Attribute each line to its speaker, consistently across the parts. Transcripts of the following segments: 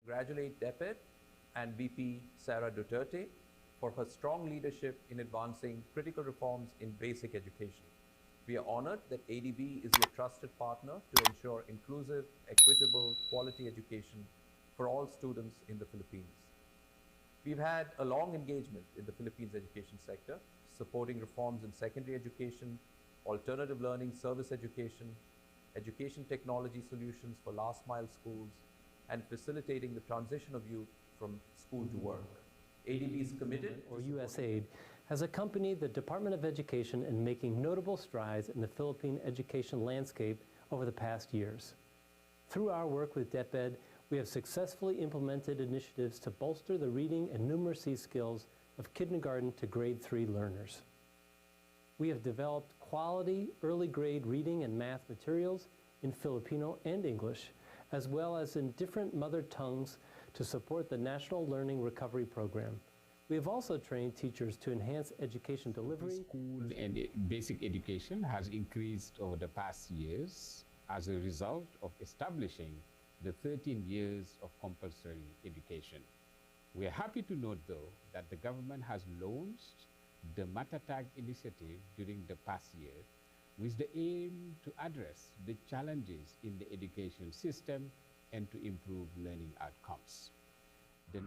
Speaker 1: congratulate DepED and VP Sarah Duterte for her strong leadership in advancing critical reforms in basic education. We are honored that ADB is your trusted partner to ensure inclusive, equitable, quality education for all students in the Philippines. We've had a long engagement in the Philippines education sector, supporting reforms in secondary education, alternative learning, service education, education technology solutions for last mile schools, and facilitating the transition of youth from school to work. ADB is committed,
Speaker 2: or USAID, has accompanied the Department of Education in making notable strides in the Philippine education landscape over the past years. Through our work with DepED, we have successfully implemented initiatives to bolster the reading and numeracy skills of kindergarten to grade 3 learners. We have developed quality early grade reading and math materials in Filipino and English, as well as in different mother tongues to support the National Learning Recovery Program. We have also trained teachers to enhance education delivery.
Speaker 3: School and basic education has increased over the past years as a result of establishing the 13 years of compulsory education. We are happy to note, though, that the government has launched the MATATAG initiative during the past year with the aim to address the challenges in the education system and to improve learning outcomes. The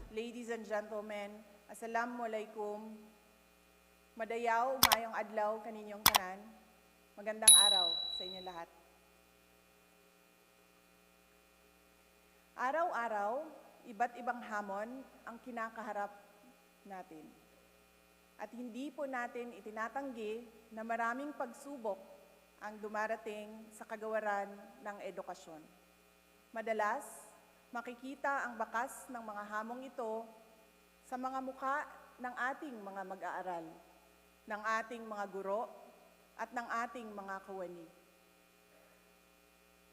Speaker 4: Ladies and gentlemen, assalamualaikum. Madayaw ngayong adlaw kaninyong tanan. Magandang araw sa inyo lahat. Araw-araw, iba't ibang hamon ang kinakaharap natin. At hindi po natin itinatanggi na maraming pagsubok ang dumarating sa kagawaran ng edukasyon. Madalas, makikita ang bakas ng mga hamong ito sa mga mukha ng ating mga mag-aaral, ng ating mga guro, at ng ating mga kawani.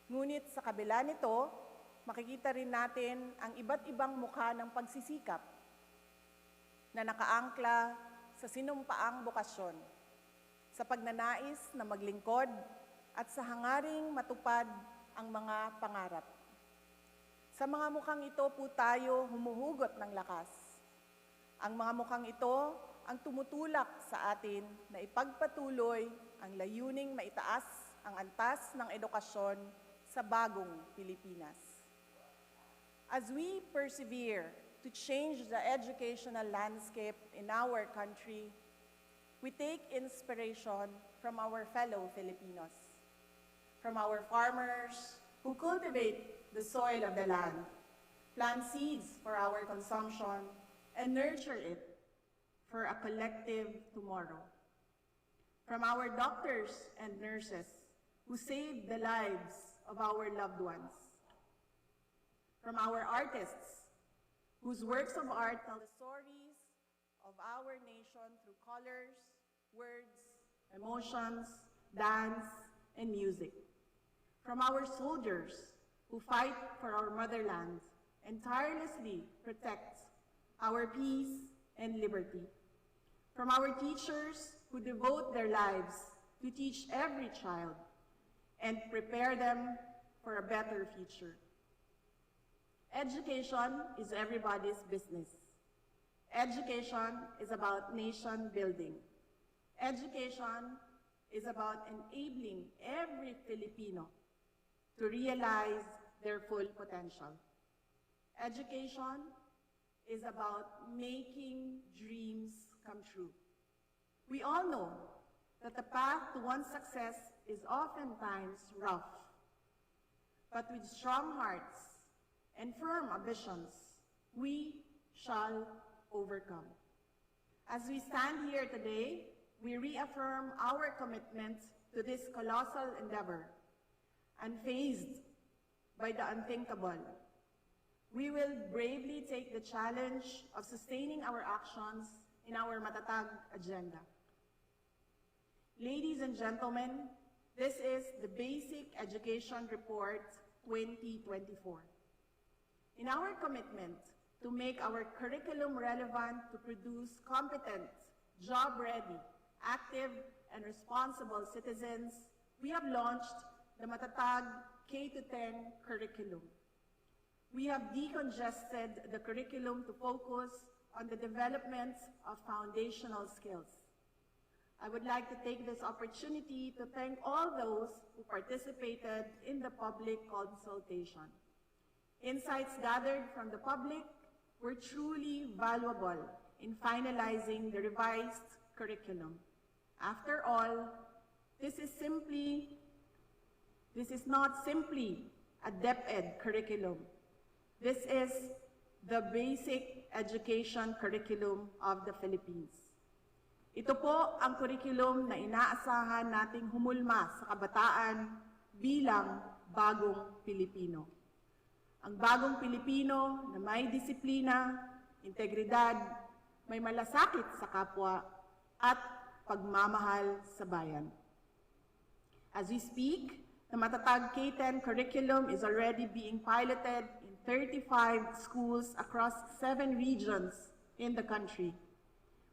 Speaker 4: Ngunit sa kabila nito, makikita rin natin ang iba't ibang mukha ng pagsisikap na nakaangkla sa sinumpaang bokasyon, sa pagnanais na maglingkod at sa hangaring matupad ang mga pangarap. Sa mga mukhang ito po tayo humuhugot ng lakas. Ang mga mukhang ito ang tumutulak sa atin na ipagpatuloy ang layuning maitaas ang antas ng edukasyon sa bagong Pilipinas. As we persevere to change the educational landscape in our country, we take inspiration from our fellow Filipinos, from our farmers who cultivate the soil of the land, plant seeds for our consumption, and nurture it for a collective tomorrow. From our doctors and nurses who saved the lives of our loved ones. From our artists whose works of art tell the stories of our nation through colors, words, emotions, dance, and music. From our soldiers who fight for our motherland and tirelessly protect our peace and liberty. From our teachers who devote their lives to teach every child and prepare them for a better future. Education is everybody's business. Education is about nation building. Education is about enabling every Filipino to realize their full potential. Education is about making dreams come true. We all know that the path to one's success is oftentimes rough, but with strong hearts and firm ambitions, we shall overcome. As we stand here today, we reaffirm our commitment to this colossal endeavor. Unfazed by the unthinkable, we will bravely take the challenge of sustaining our actions in our MATATAG agenda. Ladies and gentlemen, this is the Basic Education Report 2024. In our commitment to make our curriculum relevant to produce competent, job-ready, active, and responsible citizens, we have launched the MATATAG K-10 curriculum. We have decongested the curriculum to focus on the development of foundational skills. I would like to take this opportunity to thank all those who participated in the public consultation. Insights gathered from the public were truly valuable in finalizing the revised curriculum. After all, this is not simply a DepEd curriculum. This is the basic education curriculum of the Philippines. Ito po ang curriculum na inaasahan nating humulma sa kabataan bilang bagong Pilipino. Ang bagong Pilipino na may disiplina, integridad, may malasakit sa kapwa, at pagmamahal sa bayan. As we speak, the MATATAG K-10 curriculum is already being piloted in 35 schools across 7 regions in the country.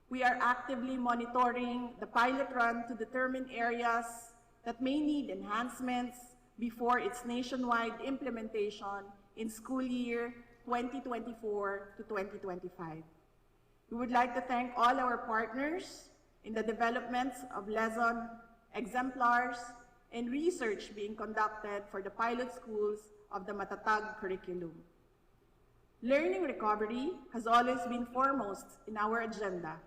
Speaker 4: We are actively monitoring the pilot run to determine areas that may need enhancements before its nationwide implementation in school year 2024 to 2025. We would like to thank all our partners in the development of lesson exemplars and research being conducted for the pilot schools of the MATATAG curriculum. Learning recovery has always been foremost in our agenda.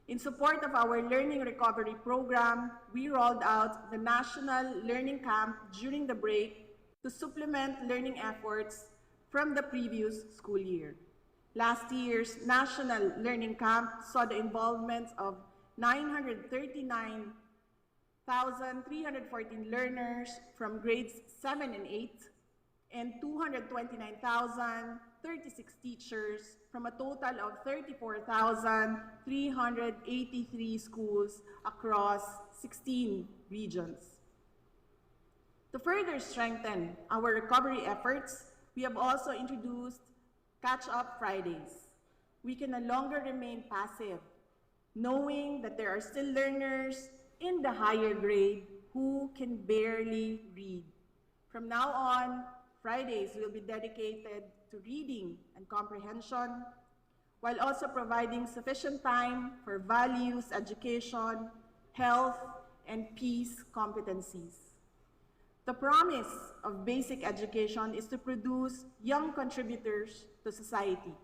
Speaker 4: In support of our learning recovery program, we rolled out the National Learning Camp during the break to supplement learning efforts from the previous school year. Last year's National Learning Camp saw the involvement of 939,314 learners from grades 7 and 8 and 229,036 teachers from a total of 34,383 schools across 16 regions. To further strengthen our recovery efforts, we have also introduced Catch-Up Fridays. We can no longer remain passive, knowing that there are still learners in the higher grade who can barely read. From now on, Fridays will be dedicated to reading and comprehension, while also providing sufficient time for values, education, health, and peace competencies. The promise of basic education is to produce young contributors to society.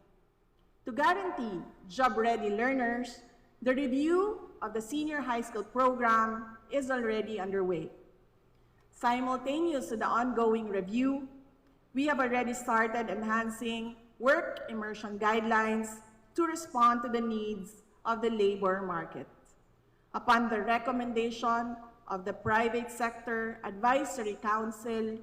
Speaker 4: To guarantee job-ready learners, the review of the senior high school program is already underway. Simultaneous to the ongoing review, we have already started enhancing work immersion guidelines to respond to the needs of the labor market. Upon the recommendation of the Private Sector Advisory Council,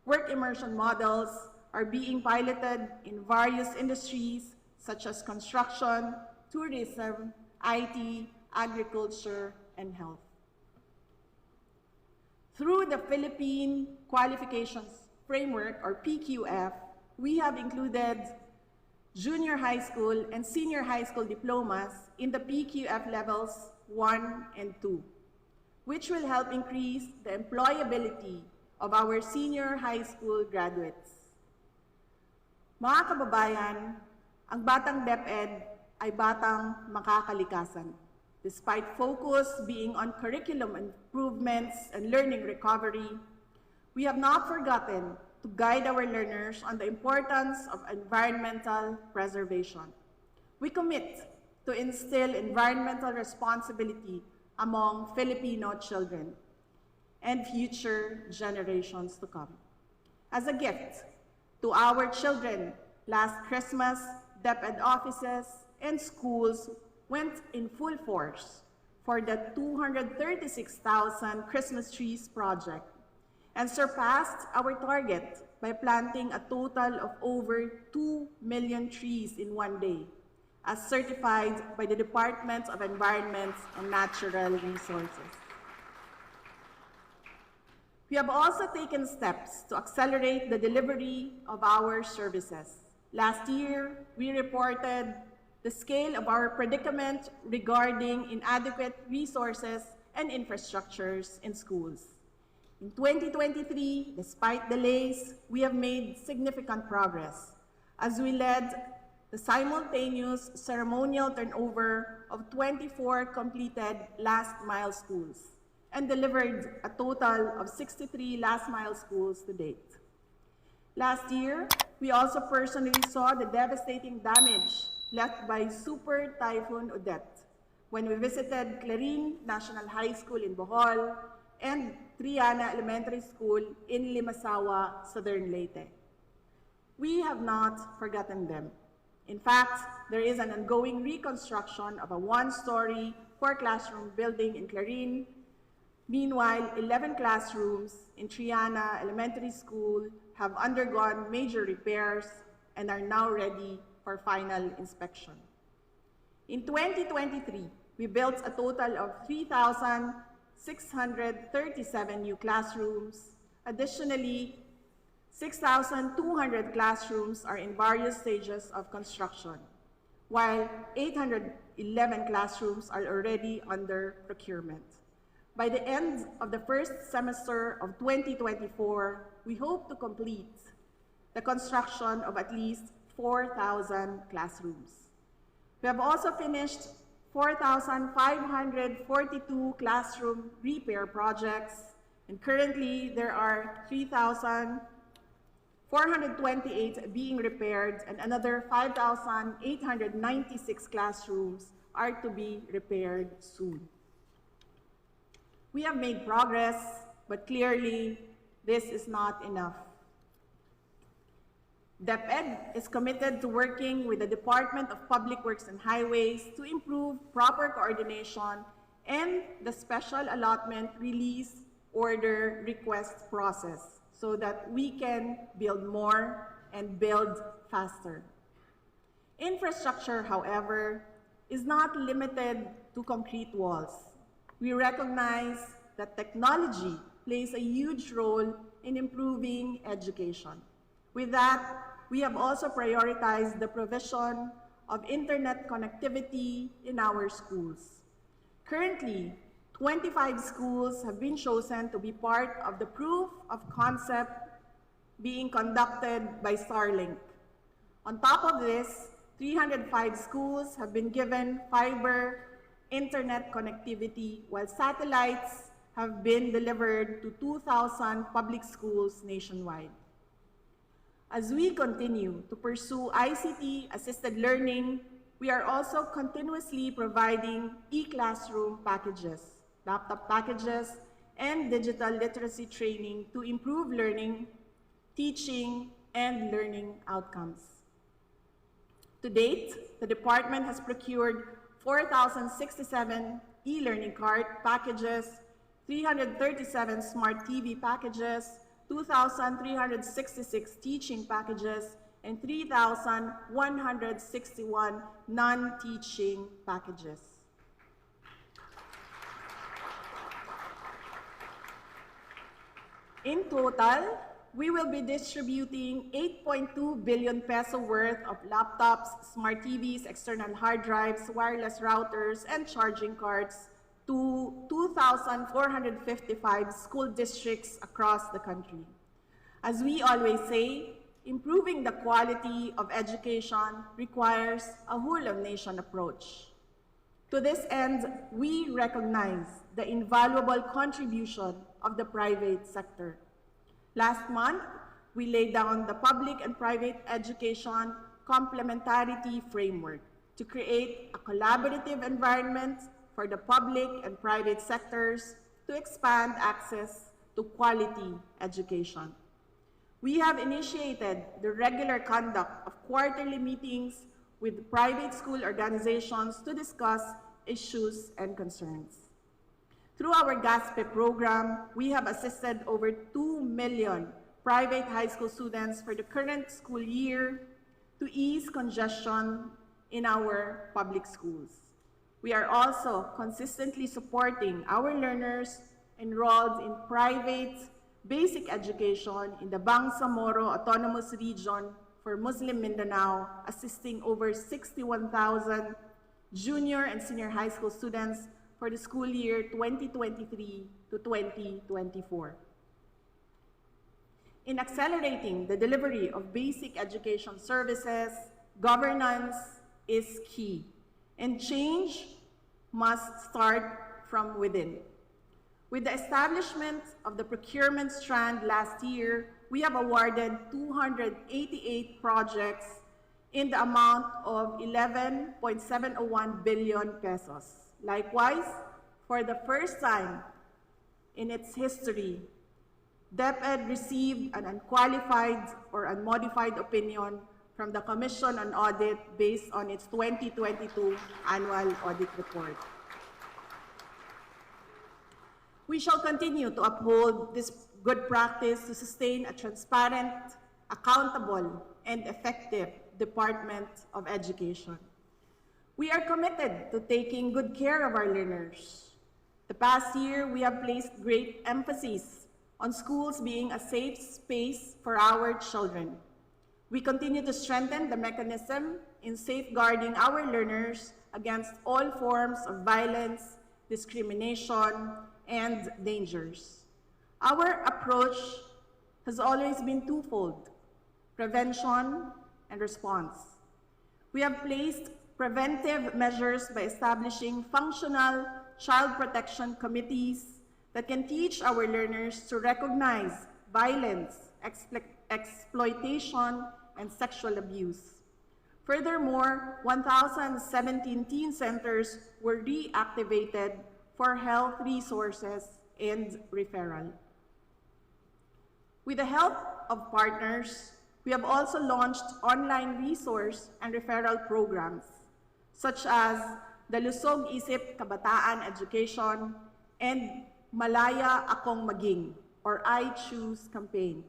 Speaker 4: work immersion models are being piloted in various industries such as construction, tourism, IT, agriculture, and health. Through the Philippine Qualifications Framework, or PQF, we have included junior high school and senior high school diplomas in the PQF levels 1 and 2, which will help increase the employability of our senior high school graduates. Mga kababayan, ang batang DepEd ay batang makakalikasan. Despite focus being on curriculum improvements and learning recovery, we have not forgotten to guide our learners on the importance of environmental preservation. We commit to instill environmental responsibility among Filipino children and future generations to come. As a gift to our children, last Christmas, DepEd offices and schools went in full force for the 236,000 Christmas trees project and surpassed our target by planting a total of over 2 million trees in one day, as certified by the Department of Environment and Natural Resources. We have also taken steps to accelerate the delivery of our services. Last year, we reported the scale of our predicament regarding inadequate resources and infrastructures in schools. In 2023, despite delays, we have made significant progress as we led the simultaneous ceremonial turnover of 24 completed last-mile schools and delivered a total of 63 last-mile schools to date. Last year, we also personally saw the devastating damage left by Super Typhoon Odette when we visited Clarin National High School in Bohol and Triana Elementary School in Limasawa, Southern Leyte. We have not forgotten them. In fact, there is an ongoing reconstruction of a one-story, four-classroom building in Clarin. Meanwhile, 11 classrooms in Triana Elementary School have undergone major repairs and are now ready for final inspection. In 2023, we built a total of 3,637 new classrooms. Additionally, 6,200 classrooms are in various stages of construction, while 811 classrooms are already under procurement. By the end of the first semester of 2024, we hope to complete the construction of at least 4,000 classrooms. We have also finished 4,542 classroom repair projects, and currently there are 3,428 being repaired, and another 5,896 classrooms are to be repaired soon. We have made progress, but clearly this is not enough. DepED is committed to working with the Department of Public Works and Highways to improve proper coordination and the special allotment release order request process so that we can build more and build faster. Infrastructure, however, is not limited to concrete walls. We recognize that technology plays a huge role in improving education. With that, we have also prioritized the provision of internet connectivity in our schools. Currently, 25 schools have been chosen to be part of the proof of concept being conducted by Starlink. On top of this, 305 schools have been given fiber internet connectivity, while satellites have been delivered to 2,000 public schools nationwide. As we continue to pursue ICT-assisted learning, we are also continuously providing e-classroom packages, laptop packages, and digital literacy training to improve learning, teaching, and learning outcomes. To date, the department has procured 4,067 e-learning card packages, 337 smart TV packages, 2,366 teaching packages, and 3,161 non-teaching packages. In total, we will be distributing 8.2 billion peso worth of laptops, smart TVs, external hard drives, wireless routers, and charging cards to 2,455 school districts across the country. As we always say, improving the quality of education requires a whole-of-nation approach. To this end, we recognize the invaluable contribution of the private sector. Last month, we laid down the public and private education complementarity framework to create a collaborative environment for the public and private sectors to expand access to quality education. We have initiated the regular conduct of quarterly meetings with private school organizations to discuss issues and concerns. Through our GASPE program, we have assisted over 2 million private high school students for the current school year to ease congestion in our public schools. We are also consistently supporting our learners enrolled in private basic education in the Bangsamoro Autonomous Region for Muslim Mindanao, assisting over 61,000 junior and senior high school students for the school year 2023 to 2024. in accelerating the delivery of basic education services, governance is key, and change must start from within. With the establishment of the procurement strand last year, we have awarded 288 projects in the amount of 11.701 billion pesos. Likewise, for the first time in its history, DepED received an unqualified or unmodified opinion from the Commission on Audit based on its 2022 annual audit report. We shall continue to uphold this good practice to sustain a transparent, accountable, and effective Department of Education. We are committed to taking good care of our learners. The past year, we have placed great emphasis on schools being a safe space for our children. We continue to strengthen the mechanism in safeguarding our learners against all forms of violence, discrimination, and dangers. Our approach has always been twofold: prevention and response. We have placed preventive measures by establishing functional child protection committees that can teach our learners to recognize violence, exploitation, and sexual abuse. Furthermore, 1,017 teen centers were reactivated for health resources and referral. With the help of partners, we have also launched online resource and referral programs, such as the Lusog Isip Kabataan Education and Malaya Akong Maging, or I Choose campaign.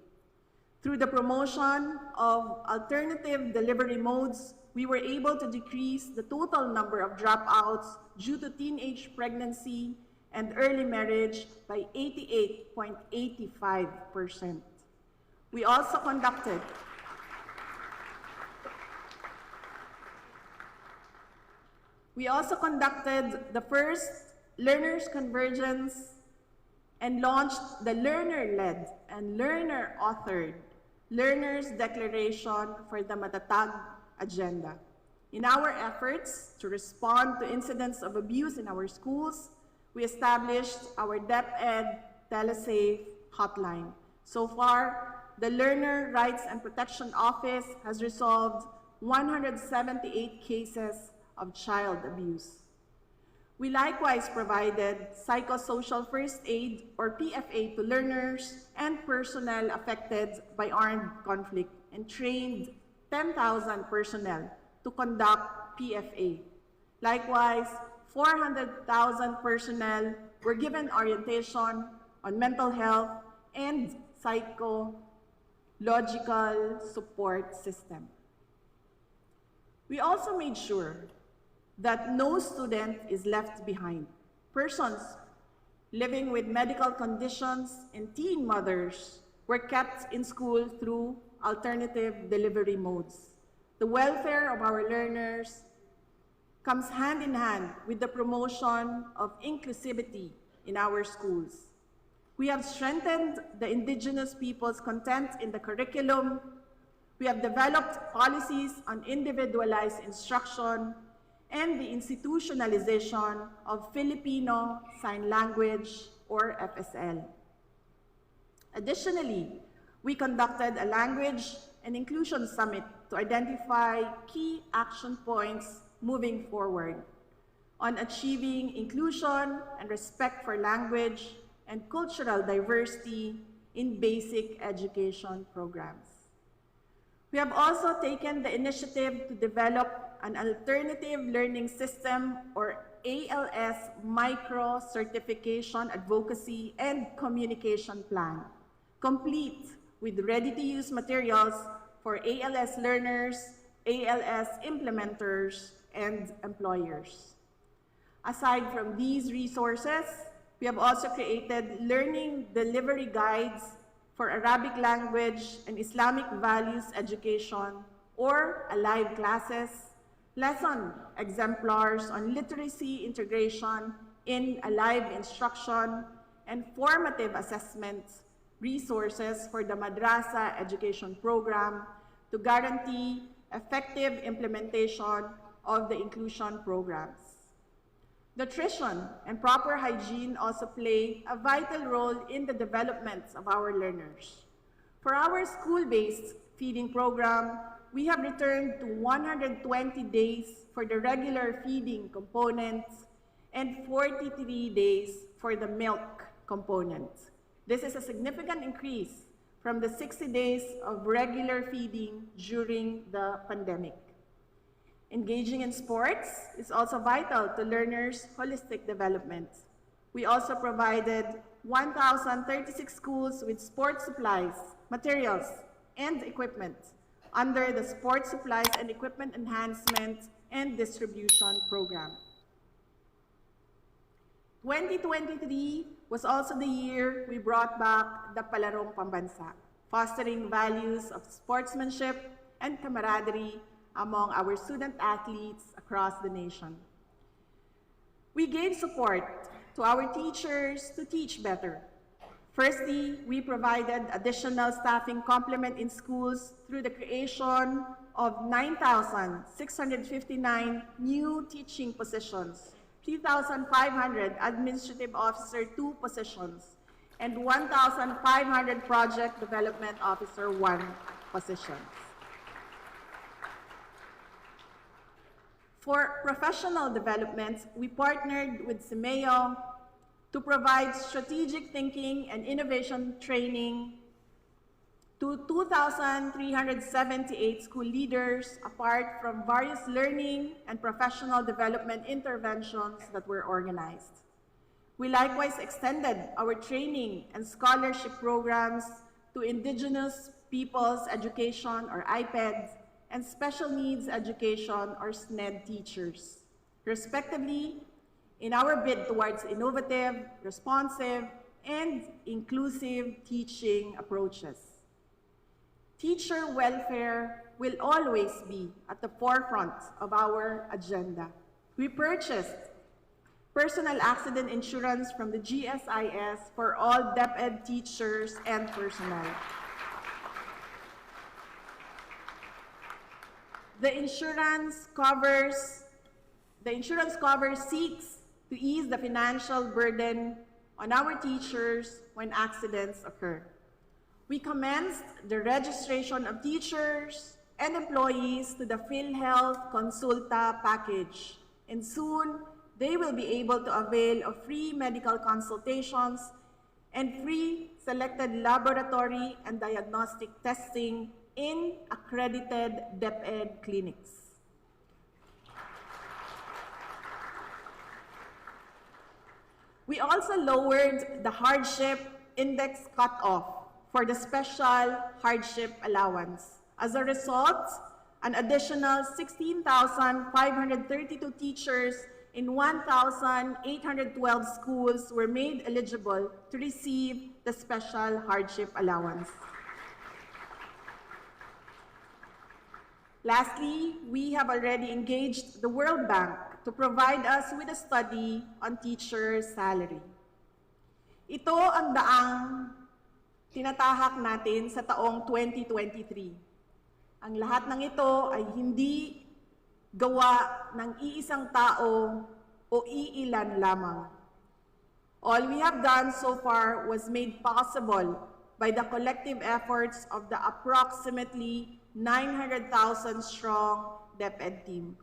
Speaker 4: Through the promotion of alternative delivery modes, we were able to decrease the total number of dropouts due to teenage pregnancy and early marriage by 88.85%. We also conducted the first Learners Convergence and launched the learner-led and learner-authored Learners Declaration for the MATATAG agenda. In our efforts to respond to incidents of abuse in our schools, we established our DepED Telesafe hotline. So far, the Learner Rights and Protection Office has resolved 178 cases of child abuse. We likewise provided psychosocial first aid, or PFA, to learners and personnel affected by armed conflict and trained 10,000 personnel to conduct PFA. Likewise, 400,000 personnel were given orientation on mental health and psychological support system. We also made sure that no student is left behind. Persons living with medical conditions and teen mothers were kept in school through alternative delivery modes. The welfare of our learners comes hand in hand with the promotion of inclusivity in our schools. We have strengthened the indigenous people's content in the curriculum. We have developed policies on individualized instruction and the institutionalization of Filipino Sign Language, or FSL. Additionally, we conducted a language and inclusion summit to identify key action points moving forward on achieving inclusion and respect for language and cultural diversity in basic education programs. We have also taken the initiative to develop an alternative learning system, or ALS micro-certification advocacy and communication plan, complete with ready-to-use materials for ALS learners, ALS implementers, and employers. Aside from these resources, we have also created learning delivery guides for Arabic language and Islamic values education, or ALIVE classes, lesson exemplars on literacy integration in ALIVE instruction, and formative assessments resources for the Madrasa Education Program to guarantee effective implementation of the inclusion programs. Nutrition and proper hygiene also play a vital role in the development of our learners. For our school-based feeding program, we have returned to 120 days for the regular feeding components and 43 days for the milk component. This is a significant increase from the 60 days of regular feeding during the pandemic. Engaging in sports is also vital to learners' holistic development. We also provided 1,036 schools with sports supplies, materials, and equipment under the Sports Supplies and Equipment Enhancement and Distribution Program. 2023 was also the year we brought back the Palarong Pambansa, fostering values of sportsmanship and camaraderie among our student athletes across the nation. We gave support to our teachers to teach better. Firstly, we provided additional staffing complement in schools through the creation of 9,659 new teaching positions, 3,500 Administrative Officer 2 positions, and 1,500 Project Development Officer 1 positions. For professional development, we partnered with CIMEO to provide strategic thinking and innovation training to 2,378 school leaders, apart from various learning and professional development interventions that were organized. We likewise extended our training and scholarship programs to Indigenous Peoples Education, or IPED, and Special Needs Education, or SNED teachers, respectively, in our bid towards innovative, responsive, and inclusive teaching approaches. Teacher welfare will always be at the forefront of our agenda. We purchased personal accident insurance from the GSIS for all DepED teachers and personnel. The insurance cover seeks to ease the financial burden on our teachers when accidents occur. We commenced the registration of teachers and employees to the PhilHealth Consulta package, and soon they will be able to avail of free medical consultations and free selected laboratory and diagnostic testing in accredited DepED clinics. We also lowered the hardship index cutoff for the special hardship allowance. As a result, an additional 16,532 teachers in 1,812 schools were made eligible to receive the special hardship allowance. Lastly, we have already engaged the World Bank to provide us with a study on teachers' salary. Ito ang daang tinatahak natin sa taong 2023. Ang lahat ng ito ay hindi gawa ng iisang tao o iilan lamang. All we have done so far was made possible by the collective efforts of the approximately 900,000 strong DepED team.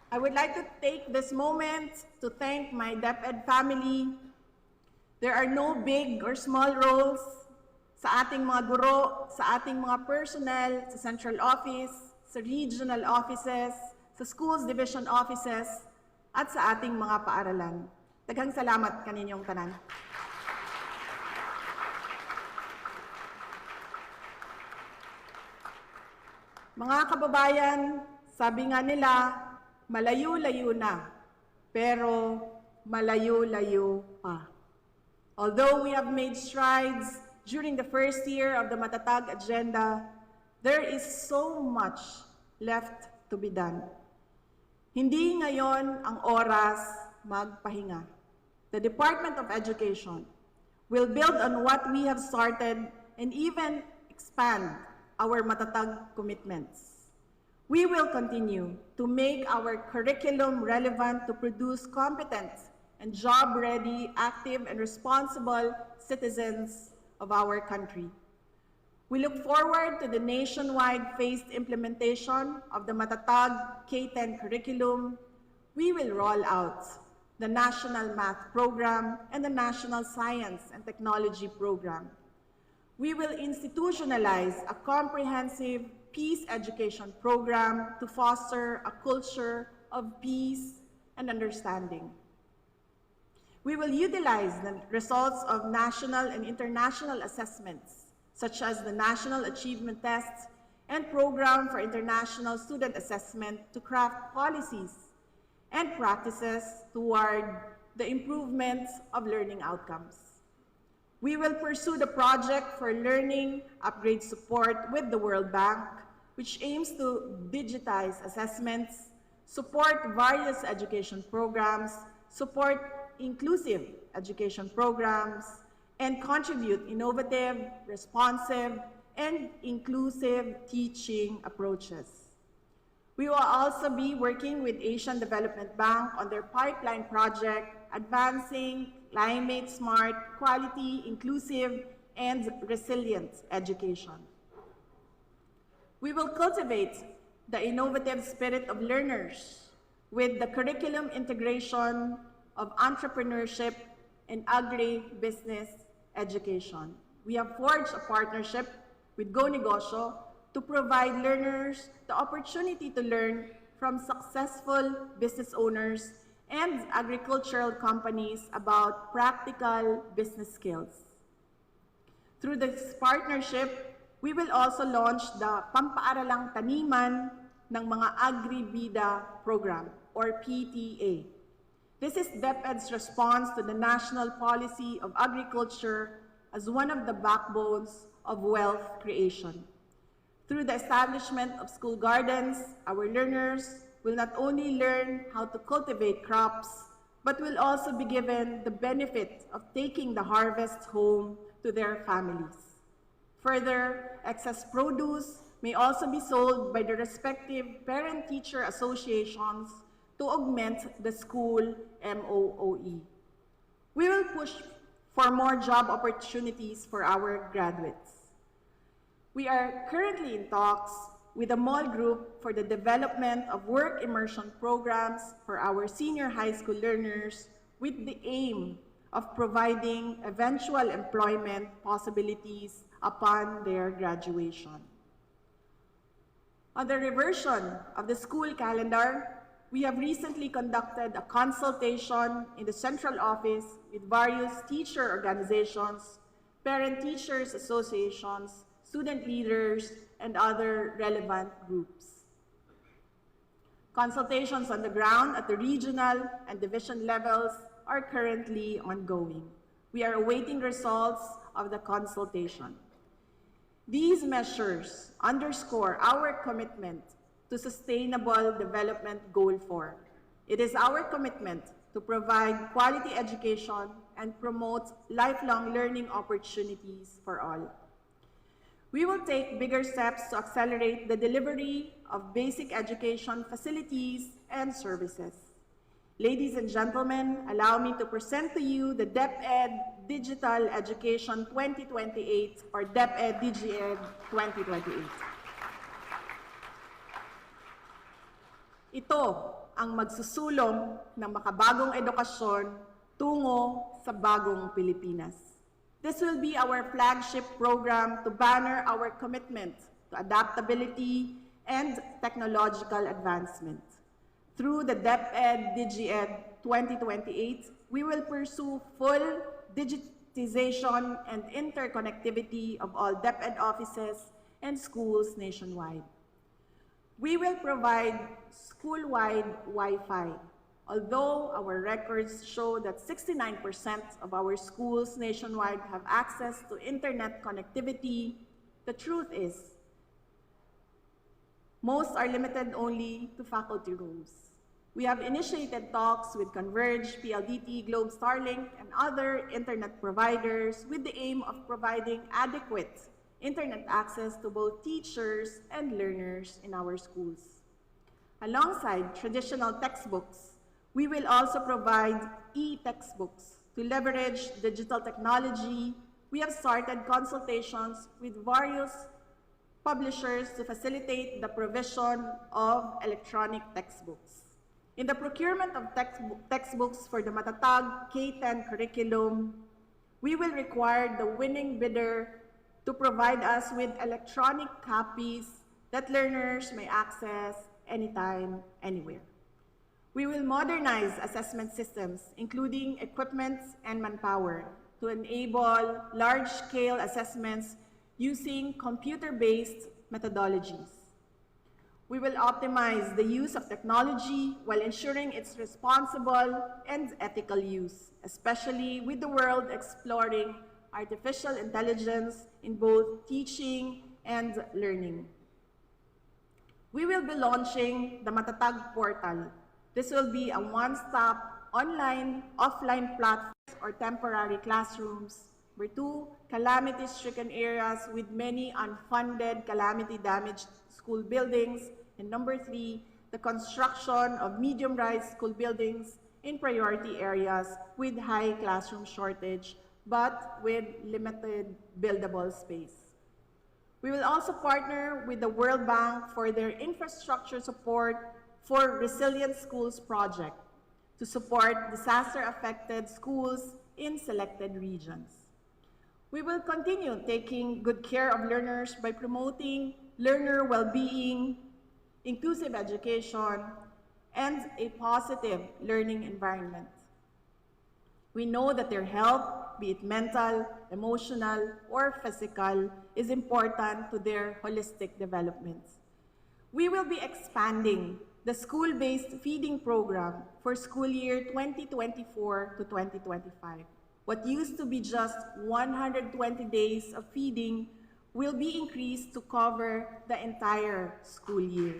Speaker 4: I would like to take this moment to thank my DepED family. There are no big or small roles sa ating mga guro, sa ating mga personnel, sa central office, sa regional offices, sa schools division offices, at sa ating mga paaralan. Daghang salamat kaninyong tanan. Mga kababayan, sabi nga nila, malayo-layo na, pero malayo-layo pa. Although we have made strides during the first year of the MATATAG agenda, there is so much left to be done. Hindi ngayon ang oras magpahinga. The Department of Education will build on what we have started and even expand our MATATAG commitments. We will continue to make our curriculum relevant to produce competent and job-ready, active, and responsible citizens of our country. We look forward to the nationwide phased implementation of the MATATAG K-10 curriculum. We will roll out the National Math Program and the National Science and Technology Program. We will institutionalize a comprehensive peace education program to foster a culture of peace and understanding. We will utilize the results of national and international assessments, such as the National Achievement Tests and Program for International Student Assessment, to craft policies and practices toward the improvement of learning outcomes. We will pursue the project for learning upgrade support with the World Bank, which aims to digitize assessments, support various education programs, support inclusive education programs, and contribute innovative, responsive, and inclusive teaching approaches. We will also be working with Asian Development Bank on their pipeline project, advancing climate smart, quality, inclusive, and resilient education. We will cultivate the innovative spirit of learners with the curriculum integration of entrepreneurship and agri-business education. We have forged a partnership with Go Negosyo to provide learners the opportunity to learn from successful business owners and agricultural companies about practical business skills. Through this partnership, we will also launch the Pampaaralang Taniman ng mga Agri-Bida program, or PTA. This is DepED's response to the national policy of agriculture as one of the backbones of wealth creation. Through the establishment of school gardens, our learners will not only learn how to cultivate crops, but will also be given the benefit of taking the harvest home to their families. Further, excess produce may also be sold by the respective parent-teacher associations to augment the school MOOE. We will push for more job opportunities for our graduates. We are currently in talks with a mall group for the development of work immersion programs for our senior high school learners with the aim of providing eventual employment possibilities upon their graduation. On the reversion of the school calendar, we have recently conducted a consultation in the central office with various teacher organizations, parent-teachers associations, student leaders, and other relevant groups. Consultations on the ground at the regional and division levels are currently ongoing. We are awaiting results of the consultation. These measures underscore our commitment to Sustainable Development Goal 4. It is our commitment to provide quality education and promote lifelong learning opportunities for all. We will take bigger steps to accelerate the delivery of basic education facilities and services. Ladies and gentlemen, allow me to present to you the DepED Digital Education 2028, or DepED DGED 2028. Ito ang magsusulong ng makabagong edukasyon tungo sa bagong Pilipinas. This will be our flagship program to banner our commitment to adaptability and technological advancement. Through the DepED DGED 2028, we will pursue full digitization and interconnectivity of all DepED offices and schools nationwide. We will provide school-wide Wi-Fi. Although our records show that 69% of our schools nationwide have access to internet connectivity, the truth is, most are limited only to faculty rooms. We have initiated talks with Converge, PLDT, Globe, Starlink, and other internet providers with the aim of providing adequate internet access to both teachers and learners in our schools. Alongside traditional textbooks, we will also provide e-textbooks. To leverage digital technology, we have started consultations with various publishers to facilitate the provision of electronic textbooks. In the procurement of textbooks for the MATATAG K-10 curriculum, we will require the winning bidder to provide us with electronic copies that learners may access anytime, anywhere. We will modernize assessment systems, including equipment and manpower, to enable large-scale assessments using computer-based methodologies. We will optimize the use of technology while ensuring its responsible and ethical use, especially with the world exploring artificial intelligence in both teaching and learning. We will be launching the MATATAG portal. This will be a one-stop online, offline platform or temporary classrooms for 2 calamity-stricken areas with many unfunded calamity-damaged school buildings, and number 3, the construction of medium-rise school buildings in priority areas with high classroom shortage but with limited buildable space. We will also partner with the World Bank for their infrastructure support for Resilient Schools project to support disaster-affected schools in selected regions. We will continue taking good care of learners by promoting learner well-being, inclusive education, and a positive learning environment. We know that their health, be it mental, emotional, or physical, is important to their holistic development. We will be expanding the school-based feeding program for school year 2024 to 2025. What used to be just 120 days of feeding will be increased to cover the entire school year.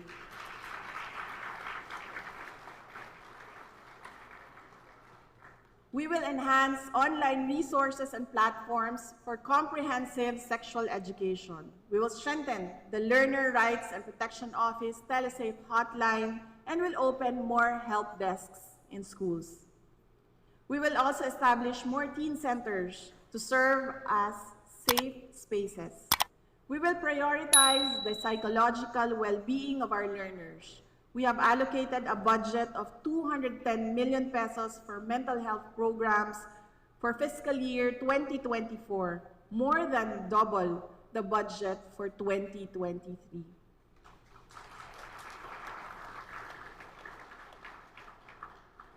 Speaker 4: We will enhance online resources and platforms for comprehensive sexual education. We will strengthen the Learner Rights and Protection Office Telesafe hotline and will open more help desks in schools. We will also establish more teen centers to serve as safe spaces. We will prioritize the psychological well-being of our learners. We have allocated a budget of 210 million pesos for mental health programs for fiscal year 2024, more than double the budget for 2023.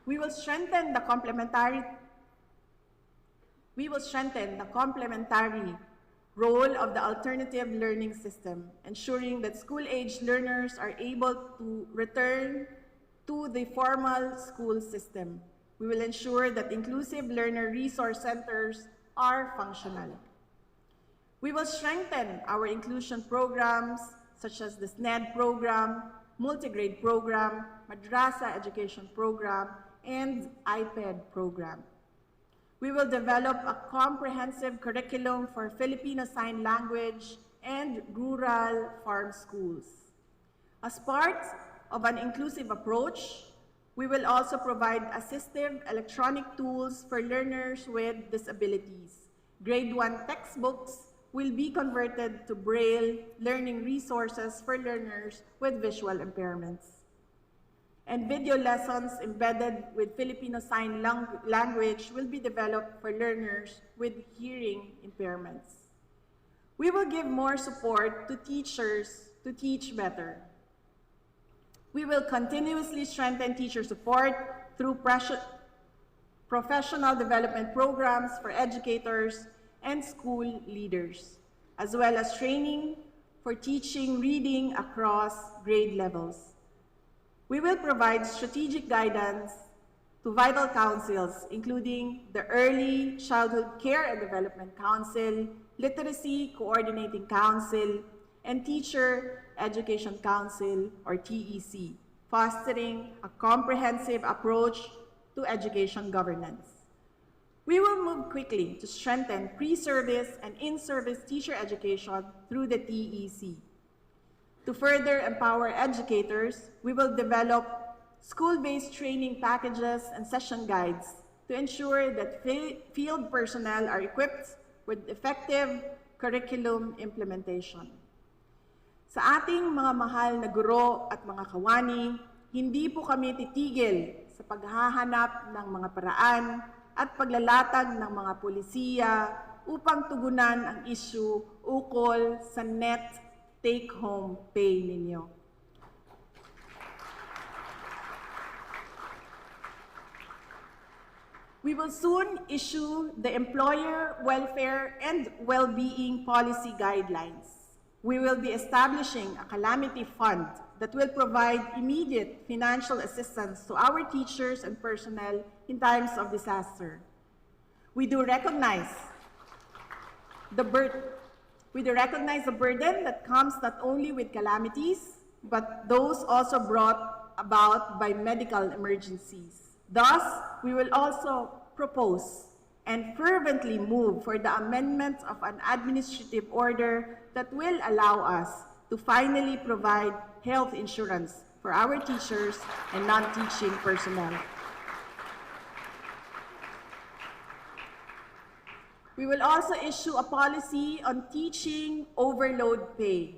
Speaker 4: We will strengthen the complementary role of the alternative learning system, ensuring that school-age learners are able to return to the formal school system. We will ensure that inclusive learner resource centers are functional. We will strengthen our inclusion programs such as the SNED program, multi-grade program, Madrasa education program, and IPED program. We will develop a comprehensive curriculum for Filipino Sign Language and rural farm schools. As part of an inclusive approach, we will also provide assistive electronic tools for learners with disabilities. Grade 1 textbooks will be converted to Braille learning resources for learners with visual impairments. And video lessons embedded with Filipino Sign Language will be developed for learners with hearing impairments. We will give more support to teachers to teach better. We will continuously strengthen teacher support through professional development programs for educators and school leaders, as well as training for teaching reading across grade levels. We will provide strategic guidance to vital councils, including the Early Childhood Care and Development Council, Literacy Coordinating Council, and Teacher Education Council, or TEC, fostering a comprehensive approach to education governance. We will move quickly to strengthen pre-service and in-service teacher education through the TEC. To further empower educators, we will develop school-based training packages and session guides to ensure that field personnel are equipped with effective curriculum implementation. Sa ating mga mahal na guro at mga kawani, hindi po kami titigil sa paghahanap ng mga paraan at paglalatag ng mga pulisiya upang tugunan ang issue ukol sa net take-home pay ninyo. We will soon issue the Employer Welfare and Well-being Policy Guidelines. We will be establishing a calamity fund that will provide immediate financial assistance to our teachers and personnel in times of disaster. We do recognize the burden that comes not only with calamities, but those also brought about by medical emergencies. Thus, we will also propose and fervently move for the amendment of an administrative order that will allow us to finally provide health insurance for our teachers and non-teaching personnel. We will also issue a policy on teaching overload pay.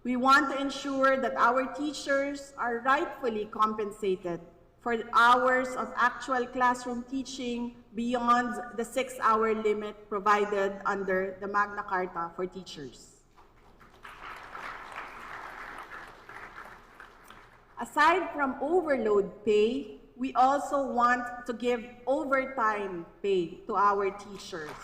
Speaker 4: We want to ensure that our teachers are rightfully compensated for hours of actual classroom teaching beyond the 6-hour limit provided under the Magna Carta for teachers. Aside from overload pay, we also want to give overtime pay to our teachers.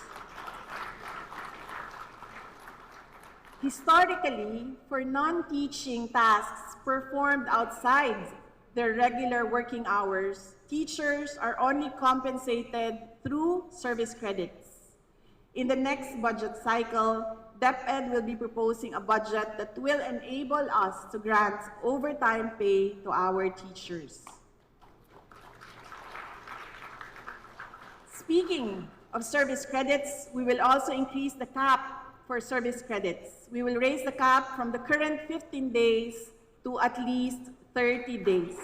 Speaker 4: Historically, for non-teaching tasks performed outside their regular working hours, teachers are only compensated through service credits. In the next budget cycle, DepED will be proposing a budget that will enable us to grant overtime pay to our teachers. Speaking of service credits, we will also increase the cap for service credits. We will raise the cap from the current 15 days to at least 30 days.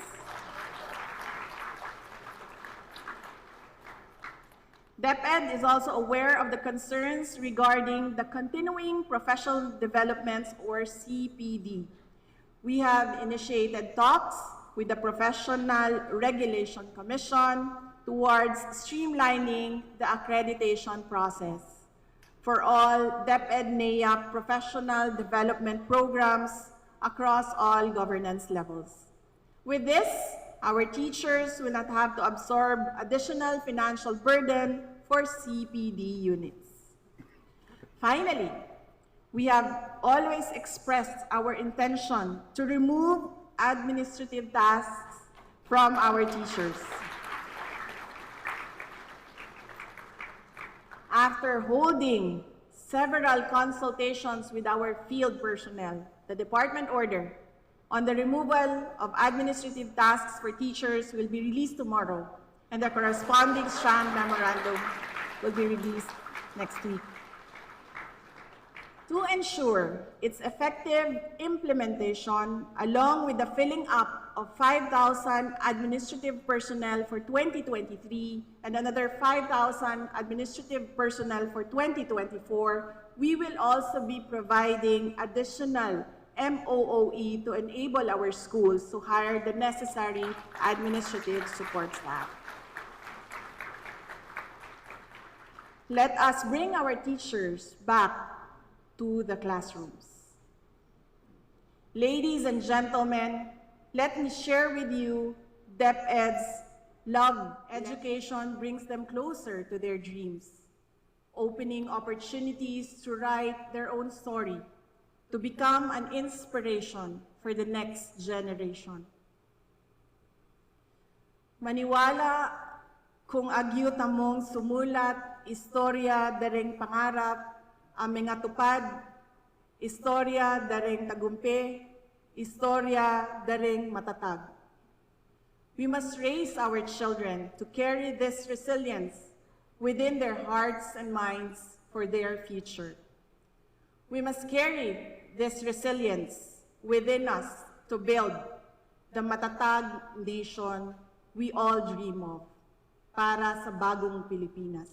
Speaker 4: DepED is also aware of the concerns regarding the Continuing Professional Developments, or CPD. We have initiated talks with the Professional Regulation Commission towards streamlining the accreditation process for all DepED-NAIA professional development programs across all governance levels. With this, our teachers will not have to absorb additional financial burden for CPD units. Finally, we have always expressed our intention to remove administrative tasks from our teachers. After holding several consultations with our field personnel, the department order on the removal of administrative tasks for teachers will be released tomorrow, and the corresponding strand memorandum will be released next week. To ensure its effective implementation, along with the filling up of 5,000 administrative personnel for 2023 and another 5,000 administrative personnel for 2024, we will also be providing additional MOOE to enable our schools to hire the necessary administrative support staff. Let us bring our teachers back to the classrooms. Ladies and gentlemen, let me share with you DepED's love. Education brings them closer to their dreams, opening opportunities to write their own story, to become an inspiration for the next generation. Maniwala kung agyo tamong sumulat, istorya dareng pangarap, aming atupad, istorya dareng tagumpay, istorya dareng matatag. We must raise our children to carry this resilience within their hearts and minds for their future. We must carry this resilience within us to build the matatag nation we all dream of para sa bagong Pilipinas.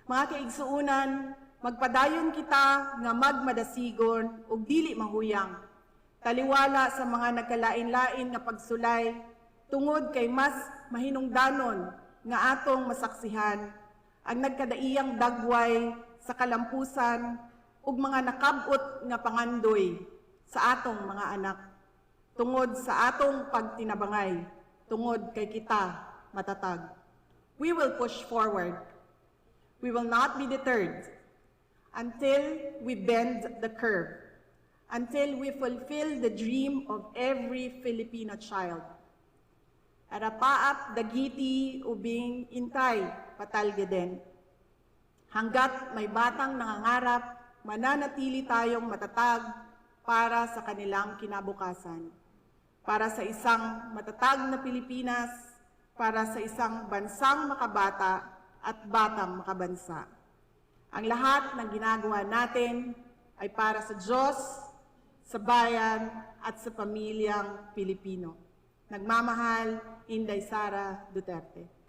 Speaker 4: Mga kaigsuunan, magpadayon kita nga magmadasigon ug dili mahuyang, taliwala sa mga nagkalain-lain nga pagsulay, tungod kay mas mahinungdanon nga atong masaksihan ang nagkadaiyang dagway sa kalampusan ug mga nakabot nga pangandoy sa atong mga anak, tungod sa atong pagtinabangay, tungod kay kita matatag. We will push forward. We will not be deterred until we bend the curve, until we fulfill the dream of every Filipino child. Arapaap dagiti ubing intay patalgeden. Hanggat may batang nangangarap, mananatili tayong matatag para sa kanilang kinabukasan. Para sa isang matatag na Pilipinas, para sa isang bansang makabata at batang makabansa. Ang lahat ng ginagawa natin ay para sa Diyos, sa bayan at sa pamilyang Pilipino. Nagmamahal, Inday Sara, Duterte.